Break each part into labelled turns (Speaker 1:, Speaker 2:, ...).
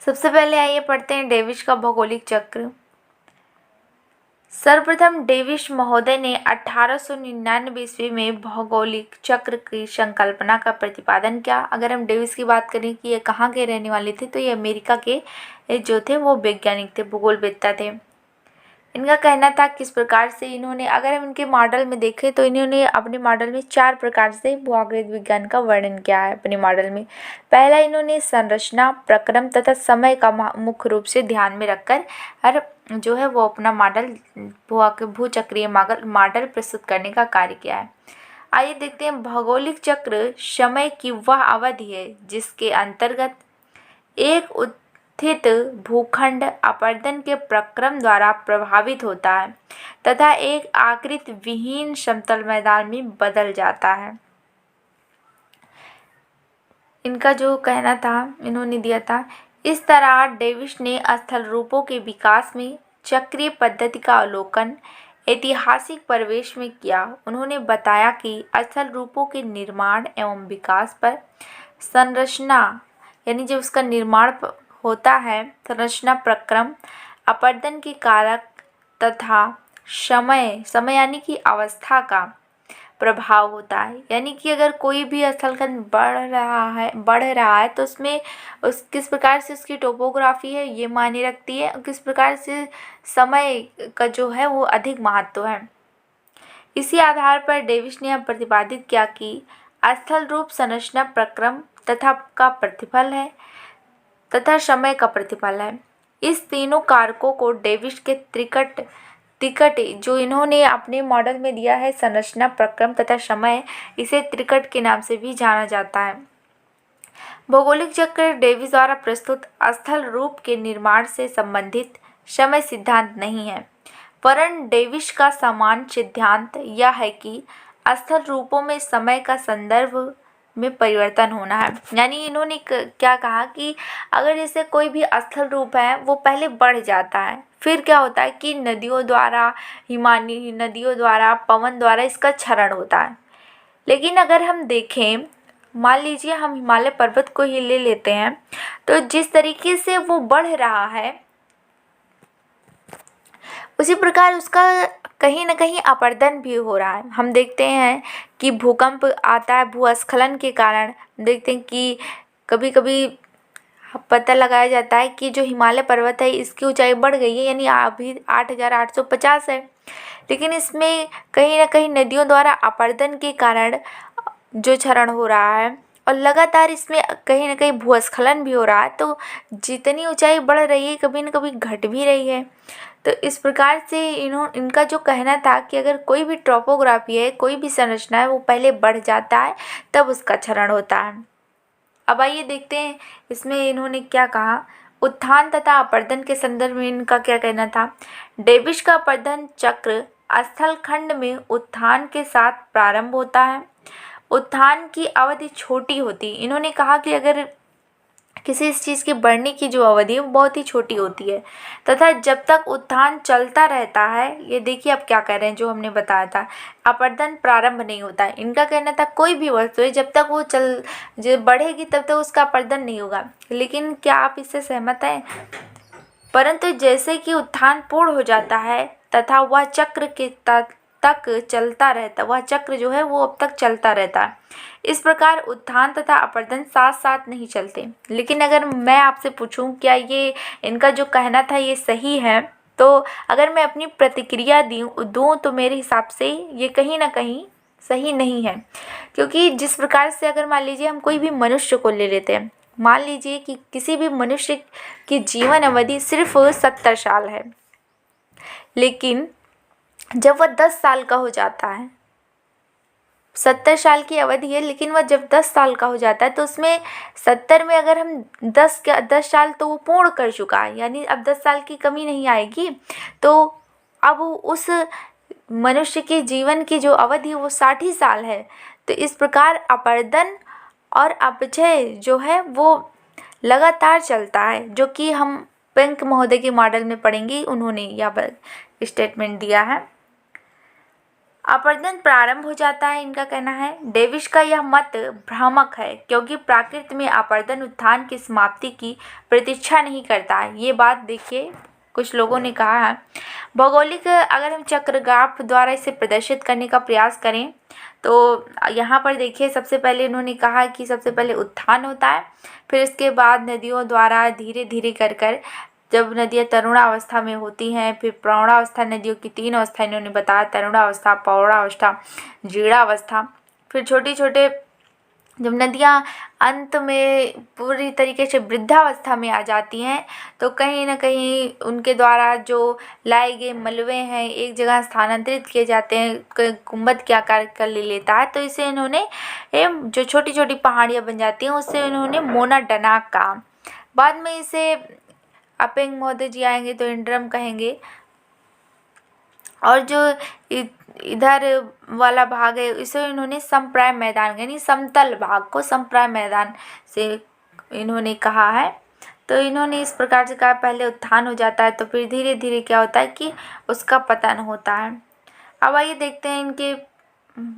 Speaker 1: सबसे पहले आइए पढ़ते हैं डेविस का भौगोलिक चक्र। सर्वप्रथम डेविस महोदय ने 1899 ईस्वी में भौगोलिक चक्र की संकल्पना का प्रतिपादन किया। अगर हम डेविस की बात करें कि ये कहाँ के रहने वाले थे, तो ये अमेरिका के जो थे वो वैज्ञानिक थे, भूगोलवेत्ता थे। इनका कहना था किस प्रकार से इन्होंने, अगर हम इनके मॉडल में देखें तो इन्होंने अपने मॉडल में 4 प्रकार से भूआगृत विज्ञान का वर्णन किया है अपने मॉडल में। पहला, इन्होंने संरचना, प्रक्रम तथा समय का मुख्य रूप से ध्यान में रखकर हर जो है वो अपना मॉडल भूचक्रीय मॉडल प्रस्तुत करने का कार्य किया है। आइए देखते हैं, भौगोलिक चक्र समय की वह अवधि है जिसके अंतर्गत एक स्थित भूखंड अपरदन के प्रक्रम द्वारा प्रभावित होता है तथा एक आकृति विहीन समतल मैदान में बदल जाता है। इनका जो कहना था, इन्होंने दिया था, इस तरह डेविस ने स्थल रूपों के विकास में चक्रीय पद्धति का अवलोकन ऐतिहासिक परिवेश में किया। उन्होंने बताया कि स्थल रूपों के निर्माण एवं विकास पर संरचना, यानी जो उसका निर्माण होता है, संरचना, प्रक्रम, अपरदन के कारक तथा समय यानी कि अवस्था का प्रभाव होता है। यानी कि अगर कोई भी स्थलखंड बढ़ रहा है तो उसमें किस प्रकार से उसकी टोपोग्राफी है ये मायने रखती है, और किस प्रकार से समय का जो है वो अधिक महत्व है। इसी आधार पर डेविस ने प्रतिपादित किया कि स्थल रूप संरचना, प्रक्रम तथा का प्रतिफल है तथा समय का प्रतिफल है। इस तीनों कारकों को डेविस के त्रिकट जो इन्होंने अपने मॉडल में दिया है, संरचना, प्रक्रम तथा समय, इसे त्रिकट के नाम से भी जाना जाता है। भौगोलिक चक्र डेविस द्वारा प्रस्तुत स्थल रूप के निर्माण से संबंधित समय सिद्धांत नहीं है, वरन डेविस का समान सिद्धांत यह है कि स्थल रूपों में समय का संदर्भ में परिवर्तन होना है। यानी इन्होंने क्या कहा कि अगर जैसे कोई भी स्थल रूप है वो पहले बढ़ जाता है, फिर क्या होता है कि नदियों द्वारा, हिमानी नदियों द्वारा, पवन द्वारा इसका क्षरण होता है। लेकिन अगर हम देखें, मान लीजिए हम हिमालय पर्वत को ही ले लेते हैं, तो जिस तरीके से वो बढ़ रहा है उसी प्रकार उसका कहीं न कहीं अपरदन भी हो रहा है। हम देखते हैं कि भूकंप आता है, भूस्खलन के कारण देखते हैं कि कभी-कभी पता लगाया जाता है कि जो हिमालय पर्वत है इसकी ऊंचाई बढ़ गई है, यानी अभी 8,850 है। लेकिन इसमें कहीं न कहीं नदियों द्वारा अपरदन के कारण जो क्षरण हो रहा है और लगातार इसमें कहीं न कहीं भूस्खलन भी हो रहा है, तो जितनी ऊंचाई बढ़ रही है कभी न कभी घट भी रही है। तो इस प्रकार से इनका जो कहना था कि अगर कोई भी टोपोग्राफी है, कोई भी संरचना है, वो पहले बढ़ जाता है तब उसका क्षरण होता है। अब आइए देखते हैं इसमें इन्होंने क्या कहा। उत्थान तथा अपरदन के संदर्भ में इनका क्या कहना था। डेविस का अपरदन चक्र स्थल खंड में उत्थान के साथ प्रारंभ होता है। उत्थान की अवधि छोटी होती। इन्होंने कहा कि अगर किसी इस चीज़ की बढ़ने की जो अवधि है वो बहुत ही छोटी होती है तथा जब तक उत्थान चलता रहता है, ये देखिए आप क्या कह रहे हैं, जो हमने बताया था, अपरदन प्रारंभ नहीं होता है। इनका कहना था कोई भी वस्तु है जब तक वो बढ़ेगी तब तक उसका अपरदन नहीं होगा। लेकिन क्या आप इससे सहमत हैं? परंतु जैसे कि उत्थान पूर्ण हो जाता है तथा वह चक्र के तक चलता रहता, वह चक्र जो है वो अब तक चलता रहता है। इस प्रकार उत्थान तथा अपरदन साथ साथ नहीं चलते। लेकिन अगर मैं आपसे पूछूं क्या ये इनका जो कहना था ये सही है, तो अगर मैं अपनी प्रतिक्रिया दूं तो मेरे हिसाब से ये कहीं ना कहीं सही नहीं है। क्योंकि जिस प्रकार से अगर मान लीजिए हम कोई भी मनुष्य को ले लेते हैं, मान लीजिए कि किसी भी मनुष्य की जीवन अवधि सिर्फ 70 साल है, लेकिन जब वह 10 साल का हो जाता है, 70 साल की अवधि है, लेकिन वह जब 10 साल का हो जाता है तो उसमें 70 में अगर हम 10 साल तो वो पूर्ण कर चुका है, यानी अब 10 साल की कमी नहीं आएगी। तो अब उस मनुष्य के जीवन की जो अवधि वो 60 ही साल है। तो इस प्रकार अपरदन और अपक्षय जो है वो लगातार चलता है, जो कि हम पेंक महोदय के मॉडल में पढ़ेंगे, उन्होंने यह स्टेटमेंट दिया है। अपरदन प्रारंभ हो जाता है, इनका कहना है। डेविस का यह मत भ्रामक है क्योंकि प्रकृति में अपरदन उत्थान की समाप्ति की प्रतीक्षा नहीं करता है। ये बात देखिए कुछ लोगों ने कहा है। भौगोलिक अगर हम चक्रग्राफ द्वारा इसे प्रदर्शित करने का प्रयास करें तो यहाँ पर देखिए सबसे पहले इन्होंने कहा कि सबसे पहले उत्थान होता है, फिर इसके बाद नदियों द्वारा धीरे धीरे कर कर जब नदियाँ तरुणावस्था में होती हैं, फिर प्रौढ़ावस्था, नदियों की 3 अवस्था इन्होंने बताया, तरुणावस्था, पौढ़ावस्था, जीर्णावस्था। फिर छोटे छोटे जब नदियाँ अंत में पूरी तरीके से वृद्धावस्था में आ जाती हैं तो कहीं न कहीं उनके द्वारा जो लाए गए मलबे हैं एक जगह स्थानांतरित किए जाते हैं, गुंबद के आकार का ले लेता है। तो इसे इन्होंने जो छोटी छोटी पहाड़ियाँ बन जाती हैं उससे इन्होंने मोना डनाक कहा। बाद में इसे अपेंग महोदय जी आएंगे तो इंड्रम कहेंगे। और जो इधर वाला भाग है इसे इन्होंने समप्राय मैदान यानी समतल भाग को समप्राय मैदान से इन्होंने कहा है। तो इन्होंने इस प्रकार से कहा पहले उत्थान हो जाता है तो फिर धीरे धीरे क्या होता है कि उसका पतन होता है। अब आइए देखते हैं इनके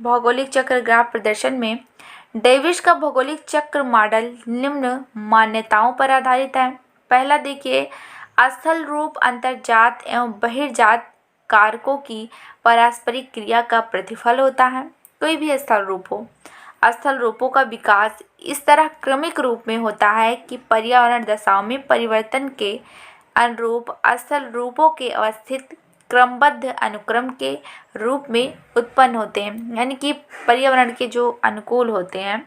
Speaker 1: भौगोलिक चक्र ग्राफ प्रदर्शन में। डेविस का भौगोलिक चक्र मॉडल निम्न मान्यताओं पर आधारित है। पहला देखिए, स्थल रूप अंतर्जात एवं बहिर्जात कारकों की पारस्परिक क्रिया का प्रतिफल होता है। कोई भी स्थल रूप हो, स्थल रूपों का विकास इस तरह क्रमिक रूप में होता है कि पर्यावरण दशाओं में परिवर्तन के अनुरूप स्थल रूपों के अवस्थित क्रमबद्ध अनुक्रम के रूप में उत्पन्न होते हैं, यानी कि पर्यावरण के जो अनुकूल होते हैं।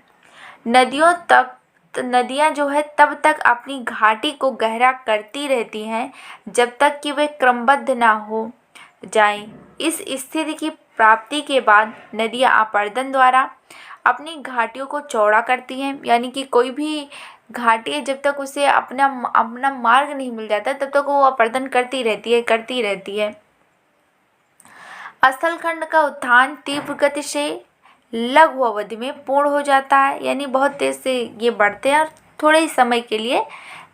Speaker 1: नदियाँ जो है तब तक अपनी घाटी को गहरा करती रहती हैं जब तक कि वे क्रमबद्ध ना हो जाएं। इस स्थिति की प्राप्ति के बाद नदियाँ अपरदन द्वारा अपनी घाटियों को चौड़ा करती हैं, यानी कि कोई भी घाटी है जब तक उसे अपना मार्ग नहीं मिल जाता तब तक वो अपरदन करती रहती है। स्थलखंड का उत्थान तीव्र गति से लघु अवधि में पूर्ण हो जाता है, यानी बहुत तेज से ये बढ़ते हैं और थोड़े ही समय के लिए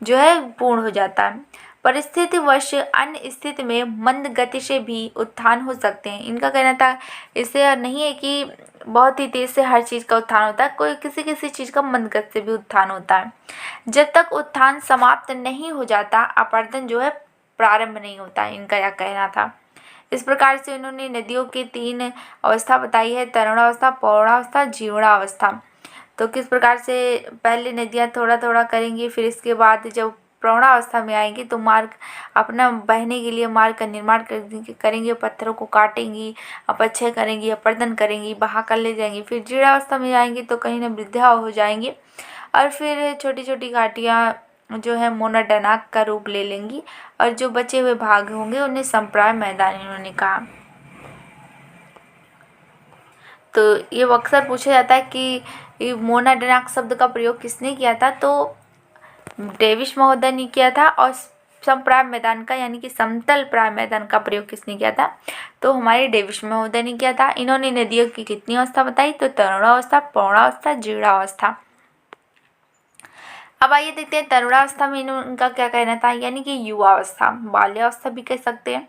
Speaker 1: जो है पूर्ण हो जाता है। परिस्थितिवश अन्य स्थिति में मंद गति से भी उत्थान हो सकते हैं। इनका कहना था इससे नहीं है कि बहुत ही तेज से हर चीज़ का उत्थान होता है, कोई किसी चीज़ का मंद गति से भी उत्थान होता है। जब तक उत्थान समाप्त नहीं हो जाता अपरदन जो है प्रारंभ नहीं होता, इनका यह कहना था। इस प्रकार से उन्होंने नदियों की 3 अवस्था बताई है, तरुणावस्था, पौढ़ावस्था, जीर्णावस्था। तो किस प्रकार से पहले नदियाँ थोड़ा थोड़ा करेंगी, फिर इसके बाद जब प्रौढ़ावस्था में आएंगी तो मार्ग अपना बहने के लिए मार्ग का निर्माण करेंगे, पत्थरों को काटेंगी, अपक्षय करेंगी, अपरदन करेंगी, बहा कर ले जाएंगी। फिर जीर्णावस्था में आएंगी तो कहीं न वृद्धा हो जाएंगी और फिर छोटी छोटी घाटियाँ जो है मोना डनाक का रूप ले लेंगी और जो बचे हुए भाग होंगे उन्हें संप्राय मैदान इन्होंने कहा। तो ये अक्सर पूछा जाता है कि मोना डनाक शब्द का प्रयोग किसने किया था, तो डेविस महोदय ने किया था। और संप्राय मैदान का यानी कि समतल प्राय मैदान का प्रयोग किसने किया था, तो हमारे डेविस महोदय ने किया था। इन्होंने नदियों की कितनी अवस्था बताई, तो तरुणावस्था, पौढ़ावस्था, जीर्णावस्था। अब आइए देखते हैं तरुणावस्था में इनका क्या कहना था, यानी कि युवावस्था, बाल्यावस्था भी कह सकते हैं।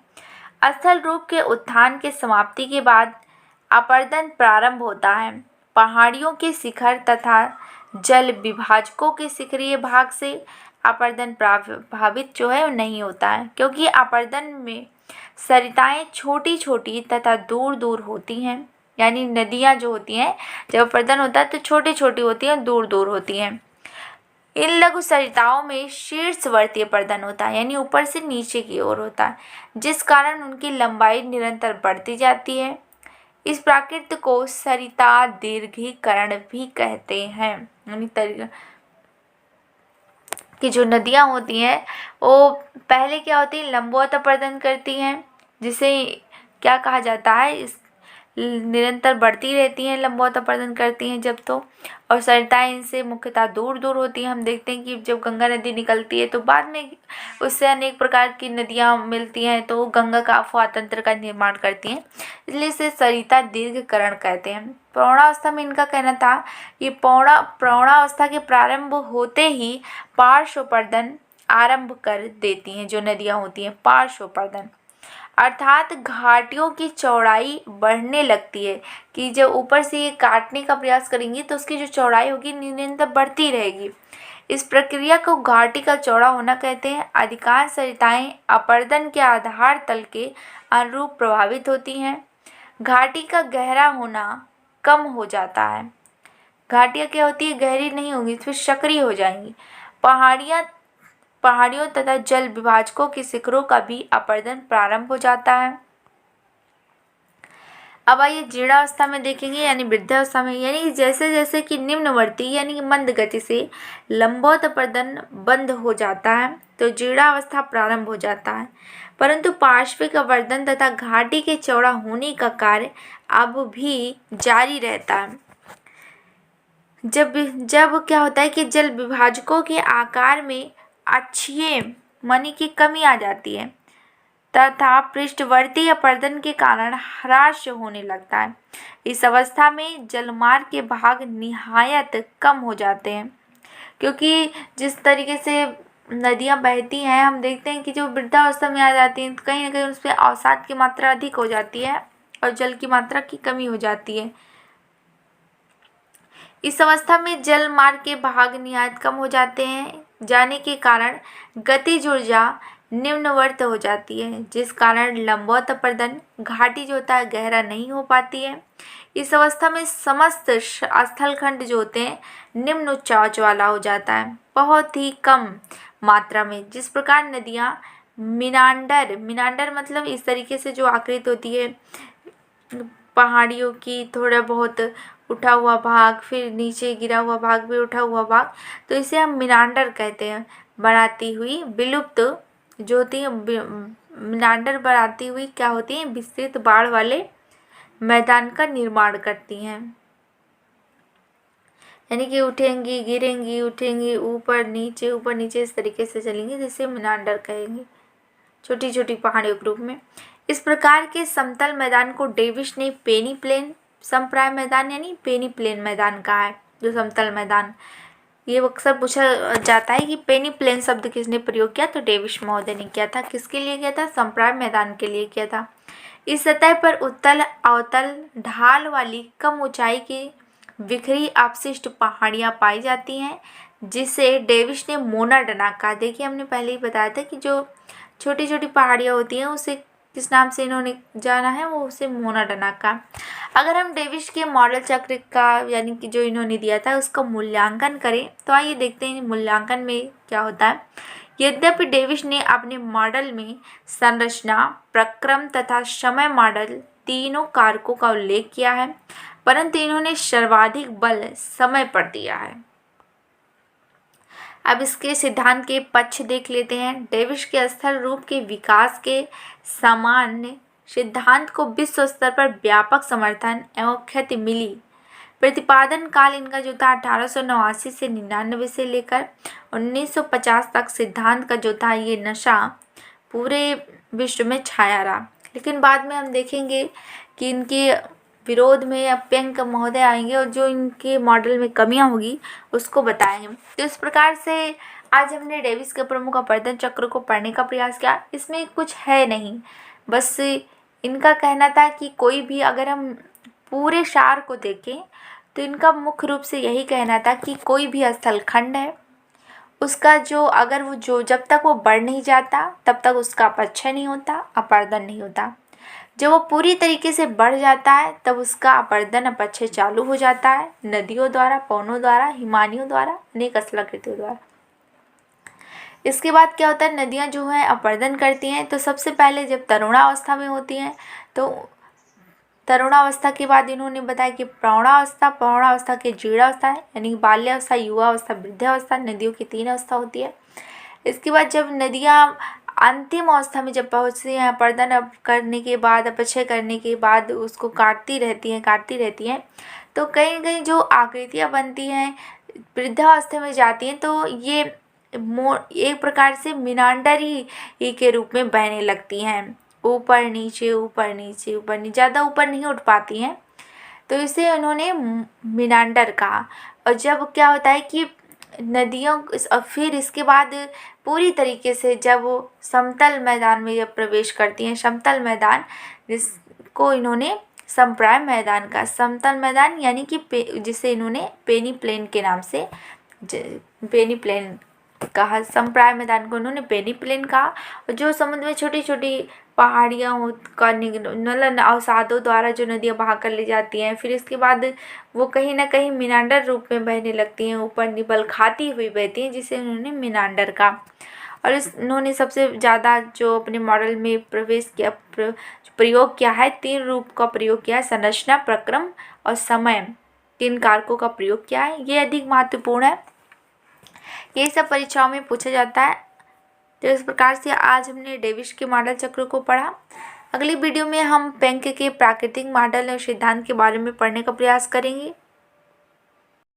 Speaker 1: स्थल रूप के उत्थान के समाप्ति के बाद अपरदन प्रारंभ होता है। पहाड़ियों के शिखर तथा जल विभाजकों के शिखरीय भाग से अपरदन प्रभावित जो है नहीं होता है, क्योंकि अपरदन में सरिताएं छोटी छोटी तथा दूर दूर होती हैं। यानी नदियाँ जो होती हैं जब अपरदन होता है तो छोटी छोटी होती हैं, दूर दूर होती हैं। इन लघु सरिताओं में शीर्षवर्ती अपरदन होता है, यानी ऊपर से नीचे की ओर होता है, जिस कारण उनकी लंबाई निरंतर बढ़ती जाती है। इस प्रकृति को सरिता दीर्घीकरण भी कहते हैं, यानी कि जो नदियाँ होती हैं वो पहले क्या होती है, लंबवत अपरदन करती हैं, जिसे क्या कहा जाता है, इस निरंतर बढ़ती रहती हैं, लंबवत अपरदन करती हैं जब तो। और सरिताएं इनसे मुख्यतः दूर दूर होती हैं। हम देखते हैं कि जब गंगा नदी निकलती है तो बाद में उससे अनेक प्रकार की नदियाँ मिलती हैं तो गंगा का अफवाह तंत्र का निर्माण करती हैं, इसलिए इसे सरिता दीर्घकरण कहते हैं। प्रौढ़ावस्था में इनका कहना था कि प्रौढ़ावस्था के प्रारंभ होते ही पार्श्व अपरदन आरंभ कर देती हैं, जो नदियाँ होती हैं पार्श्व अपरदन। अर्थात घाटियों की चौड़ाई बढ़ने लगती है, कि जब ऊपर से ये काटने का प्रयास करेंगी तो उसकी जो चौड़ाई होगी निरंतर बढ़ती रहेगी। इस प्रक्रिया को घाटी का चौड़ा होना कहते हैं। अधिकांश सरिताएं अपरदन के आधार तल के अनुरूप प्रभावित होती हैं। घाटी का गहरा होना कम हो जाता है। घाटियाँ क्या होती है, गहरी नहीं होंगी, फिर सक्रिय हो जाएंगी। पहाड़ियों तथा जल विभाजकों के शिखरों का भी अपरदन प्रारंभ हो जाता है। अब आइए जीर्णावस्था में देखेंगे, यानी वृद्धावस्था में, यानी जैसे जैसे कि निम्नवर्ती यानी कि मंद गति से लंबवत अपरदन बंद हो जाता है तो जीर्णावस्था प्रारंभ हो जाता है, परंतु पार्श्विक अपरदन तथा घाटी के चौड़ा होने का कार्य अब भी जारी रहता है। जब क्या होता है कि जल विभाजकों के आकार में अक्षीय मणि की कमी आ जाती है तथा पृष्ठवर्ती अपरदन के कारण ह्रास होने लगता है। इस अवस्था में जलमार्ग के भाग निहायत कम हो जाते हैं, क्योंकि जिस तरीके से नदियाँ बहती हैं हम देखते हैं कि जो वृद्धावस्था में आ जाती हैं तो कहीं ना कहीं उसमें अवसाद की मात्रा अधिक हो जाती है और जल की मात्रा की कमी हो जाती है। इस अवस्था में जल मार्ग के भाग निहायत कम हो जाते हैं जाने के कारण गतिज ऊर्जा निम्नवर्त हो जाती है, जिस कारण लंबवत अपरदन घाटी जो होता है गहरा नहीं हो पाती है। इस अवस्था में समस्त स्थलखंड जो होते हैं निम्न उच्चावच वाला हो जाता है, बहुत ही कम मात्रा में। जिस प्रकार नदियाँ मिनांडर मतलब इस तरीके से जो आकृति होती है पहाड़ियों की, थोड़ा बहुत उठा हुआ भाग, फिर नीचे गिरा हुआ भाग, फिर उठा हुआ भाग, तो इसे हम मिनांडर कहते हैं। बनाती हुई विलुप्त जो होती है मिनांडर बनाती हुई क्या होती है, विस्तृत बाढ़ वाले मैदान का निर्माण करती हैं, यानी कि उठेंगी गिरेंगी उठेंगी ऊपर नीचे इस तरीके से चलेंगी, जिसे मिनांडर कहेंगे, छोटी छोटी पहाड़ियों के रूप में। इस प्रकार के समतल मैदान को डेविस ने पेनी प्लेन समप्राय मैदान यानी पेनी प्लेन मैदान कहा है। जो समतल मैदान, ये अक्सर पूछा जाता है कि पेनी प्लेन शब्द किसने प्रयोग किया, तो डेविस महोदय ने किया था। किसके लिए किया था, समप्राय मैदान के लिए किया था। इस सतह पर उत्तल अवतल ढाल वाली कम ऊंचाई की बिखरी अपशिष्ट पहाड़ियाँ पाई जाती हैं, जिसे डेविस ने मोनाडना कहा। देखिए हमने पहले ही बताया था कि जो छोटी छोटी पहाड़ियाँ होती हैं उसे किस नाम से इन्होंने जाना है, वो उसे मोनाडना का। अगर हम डेविस के मॉडल चक्र का यानी कि जो इन्होंने दिया था उसका मूल्यांकन करें तो आइए देखते हैं मूल्यांकन में क्या होता है। यद्यपि डेविस ने अपने मॉडल में संरचना, प्रक्रम तथा समय मॉडल तीनों कारकों का उल्लेख किया है, परंतु इन्होंने सर्वाधिक बल समय पर दिया है। अब इसके सिद्धांत के पक्ष देख लेते हैं। डेविस के स्थल रूप के विकास के सामान्य सिद्धांत को विश्व स्तर पर व्यापक समर्थन एवं ख्याति मिली। प्रतिपादन काल इनका जो था 1889 से 99 से लेकर 1950 तक सिद्धांत का जो था ये नशा पूरे विश्व में छाया रहा। लेकिन बाद में हम देखेंगे कि इनके विरोध में अब पेंक महोदय आएंगे और जो इनके मॉडल में कमियां होगी उसको बताएंगे। तो इस प्रकार से आज हमने डेविस के प्रमुख अपरदन चक्र को पढ़ने का प्रयास किया। इसमें कुछ है नहीं, बस इनका कहना था कि कोई भी अगर हम पूरे सार को देखें तो इनका मुख्य रूप से यही कहना था कि कोई भी स्थलखंड है उसका जो जब तक वो बढ़ नहीं जाता तब तक उसका अपक्षय नहीं होता, अपरदन नहीं होता। जब वो पूरी तरीके से बढ़ जाता है तब उसका अपरदन अपक्षय चालू हो जाता है, नदियों द्वारा, पवनों द्वारा, हिमानियों द्वारा, अनेक स्थलाकृतियों द्वारा। इसके बाद क्या होता है, नदियाँ जो हैं अपरदन करती हैं तो सबसे पहले जब तरुणावस्था में होती हैं तो तरुणावस्था के बाद इन्होंने बताया कि प्रौढ़ावस्था के जीर्णावस्था है, यानी बाल्यावस्था, युवावस्था, वृद्धावस्था, नदियों की 3 अवस्था होती है। इसके बाद जब नदियाँ अंतिम अवस्था में जब पहुँचती हैं, अपरदन करने के बाद, अपक्षय करने के बाद उसको काटती रहती हैं तो कहीं कहीं जो आकृतियाँ बनती हैं वृद्धावस्था में जाती हैं तो ये एक प्रकार से मिनांडर ही के रूप में बहने लगती हैं, ऊपर नीचे ज़्यादा ऊपर नहीं उठ पाती हैं, तो इसे उन्होंने मिनांडर कहा। और जब क्या होता है कि नदियों फिर इसके बाद पूरी तरीके से जब वो समतल मैदान में जब प्रवेश करती हैं, समतल मैदान जिसको इन्होंने समप्राय मैदान का, समतल मैदान यानी कि जिसे इन्होंने पेनी प्लेन के नाम से पेनी प्लेन कहा, समप्राय मैदान को उन्होंने पेनी प्लेन कहा। जो समुद्र में छोटी छोटी पहाड़ियाँ मतलब अवसादों द्वारा जो नदियाँ बहा कर ले जाती हैं, फिर इसके बाद वो कहीं ना कहीं मीनांडर रूप में बहने लगती हैं, ऊपर निबल खाती हुई बहती हैं, जिसे उन्होंने मीनांडर कहा। और इन्होंने सबसे ज़्यादा जो अपने मॉडल में प्रयोग किया है, 3 रूप का प्रयोग किया है, संरचना, प्रक्रम और समय, 3 कारकों का प्रयोग किया है। ये अधिक महत्वपूर्ण है, ये सब परीक्षाओं में पूछा जाता है। तो इस प्रकार से आज हमने डेविस के मॉडल चक्र को पढ़ा। अगली वीडियो में हम प्लैंक के प्राकृतिक मॉडल और सिद्धांत के बारे में पढ़ने का प्रयास करेंगे।